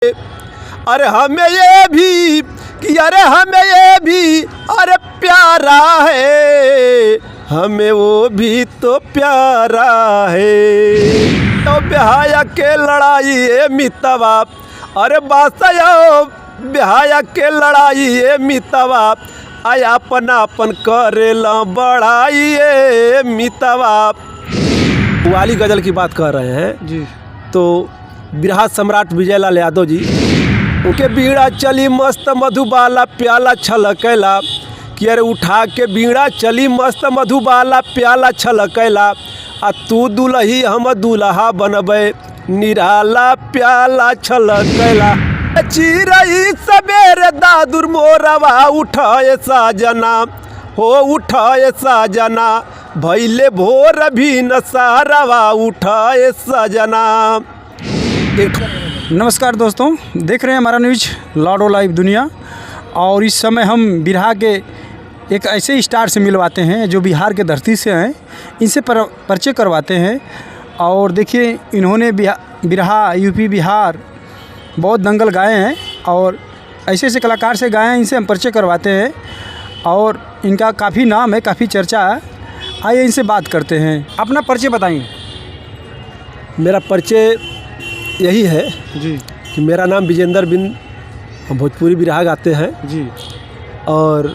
अरे हमें ये भी कि अरे हमें ये भी अरे प्यारा है, हमें वो भी तो प्यारा है। तो बिहाया के लड़ाई है मितवा, अरे बादशाह बिहाया के लड़ाई है मितवा, आय अपन अपन करेला बढ़ाई है मितवा। वाली गज़ल की बात कर रहे हैं जी। तो बिरहा सम्राट विजयलाल यादव जी, उनके बीड़ा चली मस्त मधुबाला प्याला छलकैला, कि अरे उठा के बीड़ा चली मस्त मधुबाला प्याला छलकैला, आ तू दुलही हम दुल्हा बनबे निराला प्याला छलकैला। चिरई सबेरे दादुर मोरवा उठाए साजना हो उठाए साजना, भैले भोर भी नसारवा उठाए सजना। नमस्कार दोस्तों, देख रहे हैं हमारा न्यूज लॉडो लाइव दुनिया। और इस समय हम बिरहा के एक ऐसे स्टार से मिलवाते हैं जो बिहार के धरती से हैं, इनसे परिचय करवाते हैं। और देखिए, इन्होंने बिरहा यूपी बिहार बहुत दंगल गाए हैं और ऐसे ऐसे कलाकार से गाए हैं, इनसे हम परिचय करवाते हैं। और इनका काफ़ी नाम है, काफ़ी चर्चा है। आइए इनसे बात करते हैं। अपना परिचय बताइए। मेरा परिचय यही है जी कि मेरा नाम विजेंद्र बिंद, हम भोजपुरी बिरहा गाते हैं। जी। और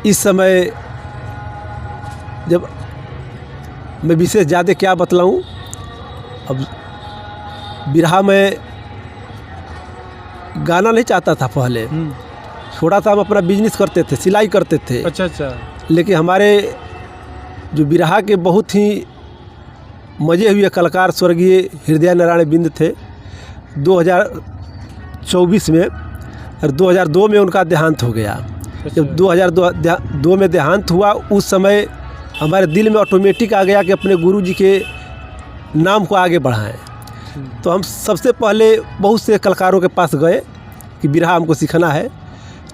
इस समय जब मैं विशेष ज़्यादा क्या बतलाऊं, अब बिरहा में गाना नहीं चाहता था पहले, छोटा सा हम अपना बिजनेस करते थे, सिलाई करते थे। अच्छा अच्छा। लेकिन लेकिन हमारे जो बिरहा के बहुत ही मजे हुए कलाकार स्वर्गीय हृदय नारायण बिंद थे। 2024 में और 2002 में उनका देहांत हो गया। जब 2002 में देहांत हुआ, उस समय हमारे दिल में ऑटोमेटिक आ गया कि अपने गुरु जी के नाम को आगे बढ़ाएं। तो हम सबसे पहले बहुत से कलाकारों के पास गए कि बिरहा हमको सीखना है,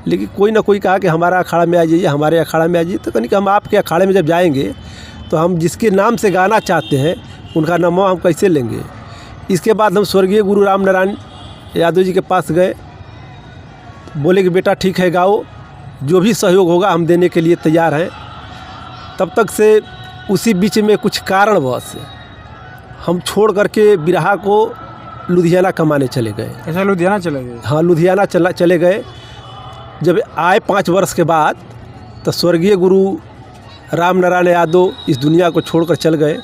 लेकिन कोई ना कोई कहा कि हमारा अखाड़ा में आ जाइए, हमारे अखाड़ा में आ जाइए। तो कहीं कि हम आपके अखाड़े में जब जाएंगे तो हम जिसके नाम से गाना चाहते हैं उनका नाम हम कैसे लेंगे। इसके बाद हम स्वर्गीय गुरु राम नारायण यादव जी के पास गए, बोले कि बेटा ठीक है, गाओ, जो भी सहयोग होगा हम देने के लिए तैयार हैं। तब तक से उसी बीच में कुछ कारणवश हम छोड़ करके बिरहा को लुधियाना कमाने चले गए। अच्छा, लुधियाना चले गए? हाँ, लुधियाना चले गए। जब आए 5 वर्ष के बाद, तो स्वर्गीय गुरु राम नारायण यादव इस दुनिया को छोड़कर चल गए।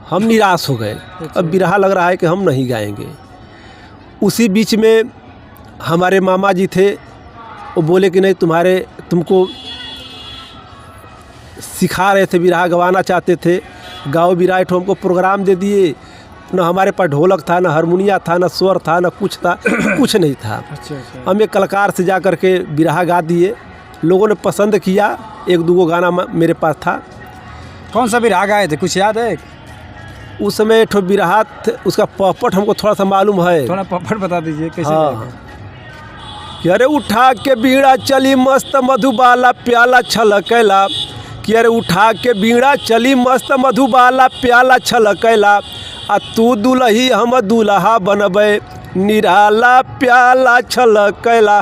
हम निराश हो गए। अब बिरहा लग रहा है कि हम नहीं गाएंगे। उसी बीच में हमारे मामा जी थे, वो बोले कि नहीं, तुमको सिखा रहे थे, बिरहा गवाना चाहते थे, गाओ बिरहा। तो हमको प्रोग्राम दे दिए, ना हमारे पास ढोलक था, ना हारमोनिया था, ना स्वर था, ना कुछ था, कुछ नहीं था। अच्छा। हम एक कलाकार से जा कर के बिरहा गा दिए, लोगों ने पसंद किया। 1-2 गाना मेरे पास था। कौन सा बिरहा गाए थे, कुछ याद है? उस समय एक बिरहा, उसका पपट हमको थोड़ा सा मालूम है। थोड़ा पपट बता दीजिए कैसे। हाँ, कि अरे उठा के बीड़ा चली मस्त मधुबाला प्याला छलकैला, कि अरे उठा के बीड़ा चली मस्त मधुबाला प्याला छलकैला, आ तू दुलही हम दुल्हा बनबे निराला प्याला छलकैला।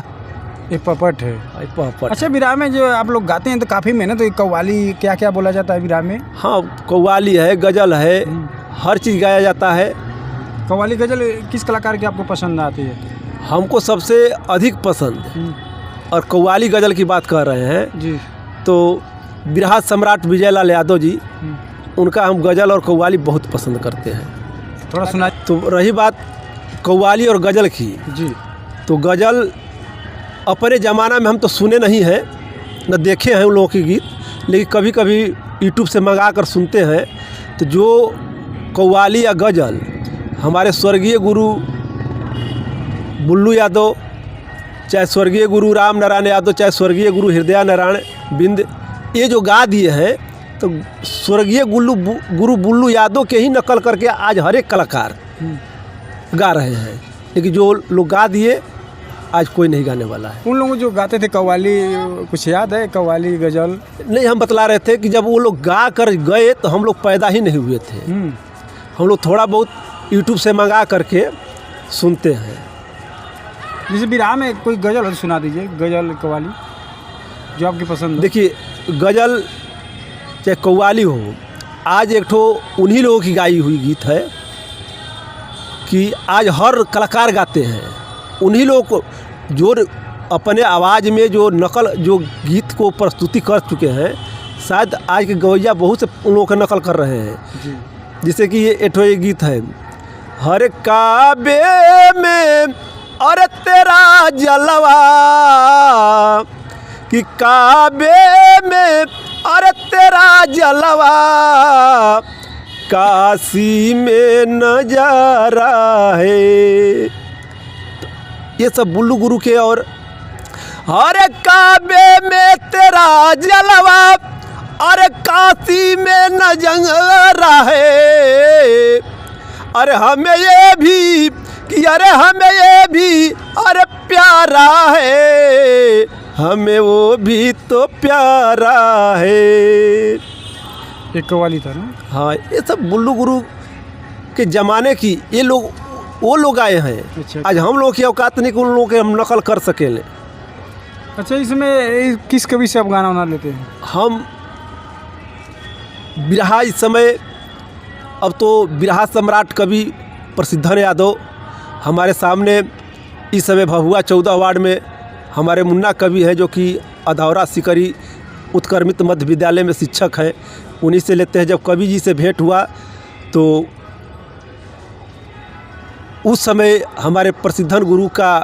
ये पपट है। पपट। अच्छा, बिरहा में जो आप लोग गाते हैं तो काफ़ी मेहनत है। कव्वाली क्या क्या बोला जाता है बिरहा में? हाँ, कव्वाली है, गज़ल है, हर चीज़ गाया जाता है। कव्वाली गज़ल किस कलाकार की आपको पसंद आती है? हमको सबसे अधिक पसंद, और कव्वाली गज़ल की बात कर रहे हैं जी, तो बिरहा सम्राट विजयलाल यादव जी, उनका हम गज़ल और कव्वाली बहुत पसंद करते हैं। थोड़ा सुना। तो रही बात कव्वाली और गज़ल की, जी, तो गज़ल अपने ज़माना में हम तो सुने नहीं हैं, न देखे हैं उन लोगों के गीत, लेकिन कभी कभी यूट्यूब से मंगा कर सुनते हैं। तो जो कव्वाली या गज़ल हमारे स्वर्गीय गुरु बुल्लू यादव, चाहे स्वर्गीय गुरु राम नारायण यादव, चाहे स्वर्गीय गुरु हृदय नारायण बिंद, ये जो गा दिए हैं, तो स्वर्गीय गुरु बुल्लू यादव के ही नकल करके आज हर एक कलाकार गा रहे हैं। लेकिन जो लोग गा दिए, आज कोई नहीं गाने वाला है। उन लोगों जो गाते थे कव्वाली, कुछ याद है? कव्वाली गज़ल नहीं, हम बतला रहे थे कि जब वो लोग गा कर गए तो हम लोग पैदा ही नहीं हुए थे। हम लोग थोड़ा बहुत यूट्यूब से मंगा करके सुनते हैं। जैसे बिरहा में कोई गज़ल हो तो सुना दीजिए, गज़ल कव्वाली जो आपकी पसंद हो। देखिए गज़ल चाहे कव्वाली हो, आज एक ठो उन्हीं लोगों की गाई हुई गीत है कि आज हर कलाकार गाते हैं। उन्हीं लोगों को जो अपने आवाज़ में जो नकल जो गीत को प्रस्तुति कर चुके हैं, शायद आज के गवैया बहुत से उन लोगों का नकल कर रहे हैं। जी। जैसे कि ये गीत है, हर काबे में और तेरा जलवा, कि काबे में और तेरा जलवा, काशी में नजारा है। ये सब बुल्लू गुरु के। और हर काबे में तेरा जलवा और काशी में नजारा है। अरे हमें ये भी कि अरे हमें ये भी अरे प्यारा है, हमें वो भी तो प्यारा है। एक कव्वाली था ना। हाँ, ये सब बुल्लू गुरु के ज़माने की ये लोग वो लोग आए हैं। अच्छा। आज हम लोग की औकात नहीं कि उन लोगों के हम नकल कर सकें। अच्छा, इसमें किस कवि से आप गाना बना लेते हैं? हम बिरहा इस समय, अब तो बिरहा सम्राट कवि प्रसिद्धन यादव हमारे सामने इस समय भभुआ 14 वार्ड में हमारे मुन्ना कवि हैं, जो कि अधौरा सिकरी उत्क्रमित मध्य विद्यालय में शिक्षक हैं। उन्हीं से लेते हैं। जब कवि जी से भेंट हुआ तो उस समय हमारे प्रसिद्धन गुरु का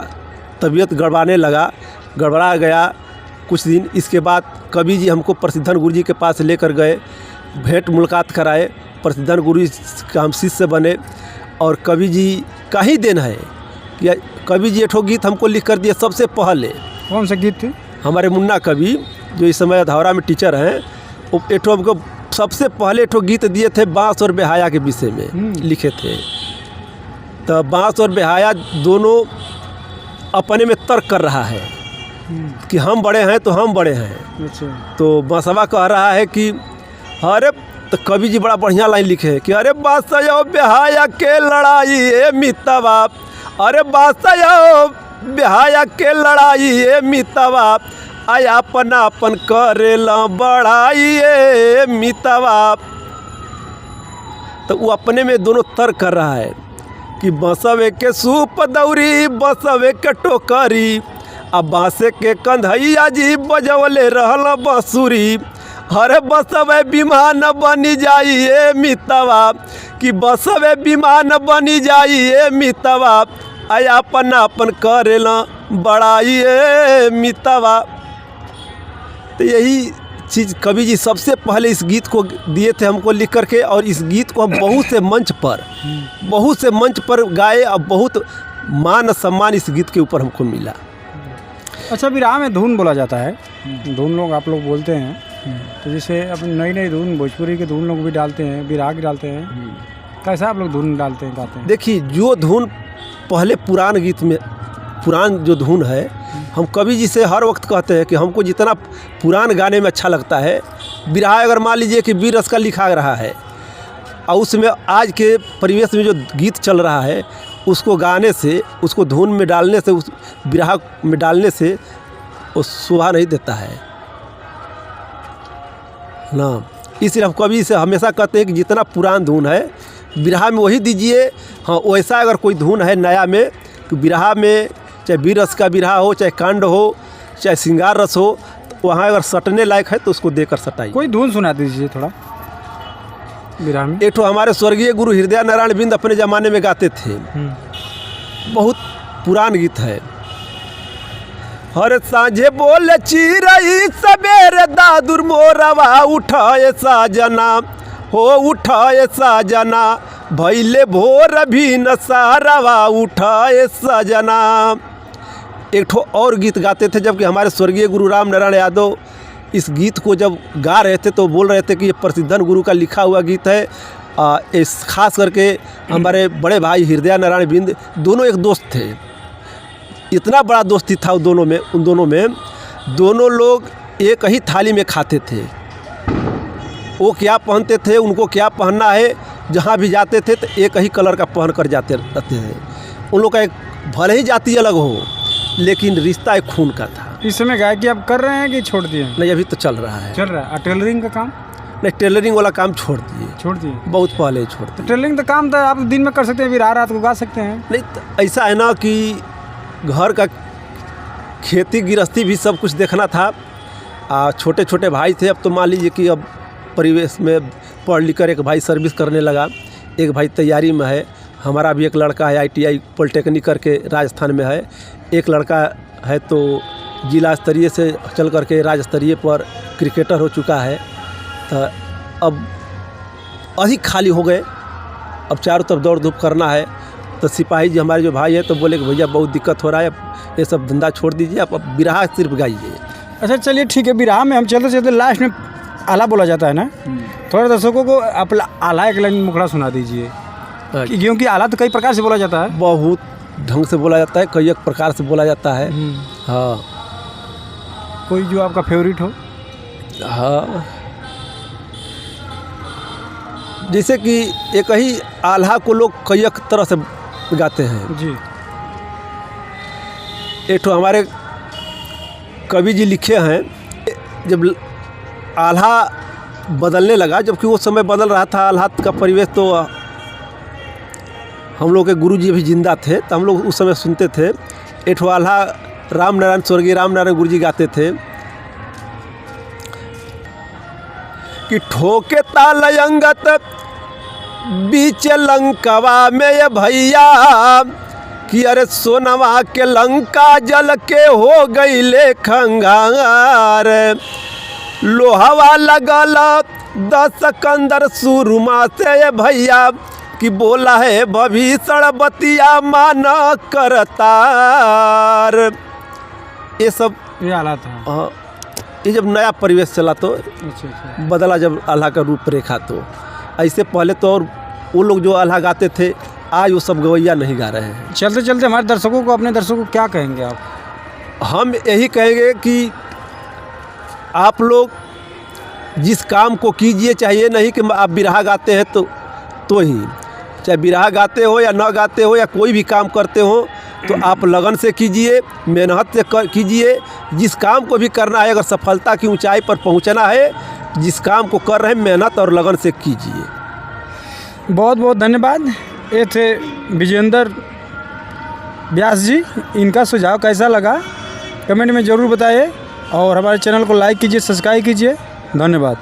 तबीयत गड़बड़ा गया कुछ दिन। इसके बाद कवि जी हमको प्रसिद्धन गुरु जी के पास लेकर गए, भेंट मुलाकात कराए। प्रसिद्धन गुरु का हम शिष्य बने। और कवि जी का ही देन है कि कवि जी एक ठो गीत हमको लिख कर दिए सबसे पहले। कौन सा गीत थे? हमारे मुन्ना कवि जो इस समय अधौरा में टीचर हैं, वो एक ठो हमको सबसे पहले एक ठो गीत दिए थे, बाँस और बेहाया के विषय में लिखे थे। तो बाँस और बेहाया दोनों अपने में तर्क कर रहा है कि हम बड़े हैं तो हम बड़े हैं। अच्छा। तो बाँसवा कह रहा है कि अरे, तो कवि जी बड़ा बढ़िया लाइन लिखे हैं कि अरे बाँसयो बेहाया के लड़ाई ए मितवा, अरे बाँसयो बेहाया के लड़ाई ए मितवा, आया अपन करेला बड़ाई ए मितवा। तो वो अपने में दोनों तर्क कर रहा है कि बसवे के सूप दौरी, बसवे के टोकरी, अब बाँसे के कंधैया जी बजवले रहल बंसुरी। हरे बसवे विमान बनी जाइए मितवा, कि बसवे विमान बनी जाइए मितवा, आया अपन करेला बड़ाइए मितवा। तो यही चीज़ कवि जी सबसे पहले इस गीत को दिए थे हमको लिख करके। और इस गीत को हम बहुत से मंच पर गाए और बहुत मान सम्मान इस गीत के ऊपर हमको मिला। अच्छा, बिरहा में धुन बोला जाता है, धुन लोग आप लोग बोलते हैं। तो जैसे अब नई धुन भोजपुरी के धुन लोग भी डालते हैं, बिरहा के डालते हैं, कैसा आप लोग धुन डालते हैं, गाते हैं? देखिए, जो धुन पहले पुरान गीत में पुरान जो धुन है, हम कवि जी से हर वक्त कहते हैं कि हमको जितना पुरान गाने में अच्छा लगता है, बिरहा अगर मान लीजिए कि बीर रस का लिखा रहा है और उसमें आज के परिवेश में जो गीत चल रहा है, उसको गाने से, उसको धुन में डालने से, उस बिरहा में डालने से वो शोभा नहीं देता है ना। इसलिए हम कवि से हमेशा कहते हैं कि जितना पुरान धुन है बिरहा में वही दीजिए। हाँ, वैसा अगर कोई धुन है नया में, तो बिरहा में चाहे बीर रस का बिरहा हो, चाहे कांड हो, चाहे श्रृंगार रस हो, तो वहाँ अगर सटने लायक है तो उसको देकर सटाइए। कोई धुन सुना दीजिए थोड़ा बिरहा में। एक तो हमारे स्वर्गीय गुरु हृदय नारायण बिंद अपने ज़माने में गाते थे, बहुत पुरान गीत है। हर सांझे बोले चिरई सवेरे दादुर मोरवा, उठाए साजना हो उठाए साजना, भैले भोर भी न सारवा, उठाए सजना। एक ठो और गीत गाते थे, जबकि हमारे स्वर्गीय गुरु राम नारायण यादव इस गीत को जब गा रहे थे तो बोल रहे थे कि ये प्रसिद्धन गुरु का लिखा हुआ गीत है। इस खास करके हमारे बड़े भाई हृदय नारायण बिंद दोनों एक दोस्त थे, इतना बड़ा दोस्ती था उन दोनों में दोनों लोग एक ही थाली में खाते थे। वो क्या पहनते थे, उनको क्या पहनना है, जहाँ भी जाते थे तो एक ही कलर का पहन कर जाते रहते हैं। उन लोग का एक भले ही जाति अलग हो लेकिन रिश्ता एक खून का था। इस समय गायकी आप कर रहे हैं कि छोड़ दिए? नहीं, अभी तो चल रहा है। चल रहा है। और टेलरिंग का काम? नहीं, टेलरिंग वाला काम छोड़ दिए। छोड़ दिए? बहुत पहले ही छोड़ दिए। टेलरिंग का काम तो आप दिन में कर सकते हैं, फिर रात को गा सकते हैं। नहीं तो ऐसा है ना कि घर का खेती गृहस्थी भी सब कुछ देखना था। छोटे छोटे भाई थे, अब तो मान लीजिए कि अब परिवेश में पढ़ लिख कर एक भाई सर्विस करने लगा, एक भाई तैयारी में है। हमारा भी एक लड़का है ITI पॉलिटेक्निक करके राजस्थान में है। एक लड़का है तो जिला स्तरीय से चल करके राज्य स्तरीय पर क्रिकेटर हो चुका है। तो अब अधिक खाली हो गए, अब चारों तरफ दौड़ धूप करना है। तो सिपाही जी हमारे जो भाई हैं तो बोले कि भैया बहुत दिक्कत हो रहा है, अब ये सब धंधा छोड़ दीजिए, आप बिरहा सिर्फ गाइए। अच्छा चलिए ठीक है, बिरहा में हम चलते चलते लास्ट में आला बोला जाता है ना, थोड़ा दर्शकों को आप आला एक लाइन मुखड़ा सुना दीजिए। क्योंकि आला तो कई प्रकार से बोला जाता है। बहुत ढंग से बोला जाता है, कई एक प्रकार से बोला जाता है। हाँ, कोई जो आपका फेवरेट हो? हाँ, जैसे कि एक ही आल्हा को लोग कई एक तरह से गाते हैं जी। एक तो हमारे कवि जी लिखे हैं, जब आल्हा बदलने लगा, जबकि वो समय बदल रहा था आल्हा का परिवेश, तो हम लोग के गुरु जी भी जिंदा थे तो हम लोग उस समय सुनते थे। एक तो आल्हा राम नारायण स्वर्गीय राम नारायण गुरु जी गाते थे कि ठोके ताल अंगत बीच लंकवा में ये भैया कि अरे सोनवा के लंका जल के हो गई ले खंगार, लोहवा लगल 10 कंदर सुरमा से ये भैया कि बोला है भविष्य बतिया माना करतार। ये सब ये आला था। ये जब नया परिवेश चला तो अच्छा। बदला जब आल्हा का रूपरेखा, तो ऐसे पहले तो और वो लोग जो आल्हा गाते थे आज वो सब गवैया नहीं गा रहे हैं। चलते चलते हमारे दर्शकों को, अपने दर्शकों को क्या कहेंगे आप? हम यही कहेंगे कि आप लोग जिस काम को कीजिए, चाहिए नहीं कि आप बिरहा गाते हैं तो ही, चाहे बिरहा गाते हो या न गाते हो या कोई भी काम करते हो तो आप लगन से कीजिए, मेहनत से कीजिए। जिस काम को भी करना है, अगर सफलता की ऊंचाई पर पहुंचना है, जिस काम को कर रहे हैं मेहनत और लगन से कीजिए। बहुत बहुत धन्यवाद। ये थे विजेंद्र व्यास जी। इनका सुझाव कैसा लगा कमेंट में ज़रूर बताइए और हमारे चैनल को लाइक कीजिए, सब्सक्राइब कीजिए। धन्यवाद।